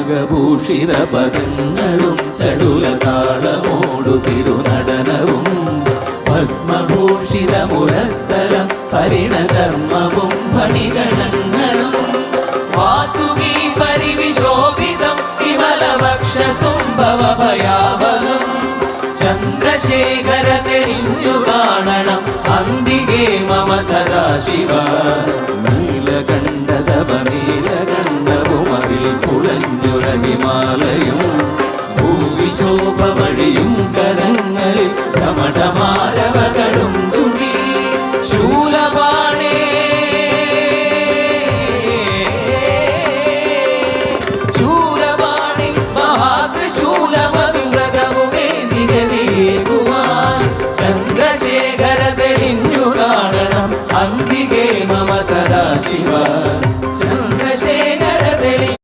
നാഗഭൂഷിത പദങ്ങളും ചടുലതാളമോടു തിരുനടനവും ഭസ്മഭൂഷിത മുരസ്ഥലം പരിണചർമ്മവും മണിഗണങ്ങളും വാസുകി പരിവിശോഭിതം വിമലവക്ഷസുംഭവഭയാവഹം ചന്ദ്രശേഖര തെളിഞ്ഞു കാണണം അന്തികേ മമ സദാശിവ നീലകണ്ഠതപനീലകണ്ഠവുമതിൽ കുളഞ്ഞുര ഹിമാലയും ഭൂവിശോഭ വഴിയും കരങ്ങളിൽ കമടമാരവകളും തുടി ശൂലപാണേ ശൂലപാണി മഹാത്രിശൂലമധുരകവുമേ നിഗതിയേകുവാൻ ചന്ദ്രശേഖര തെളിഞ്ഞു കാണണം അന്തികേ മമ സദാശിവ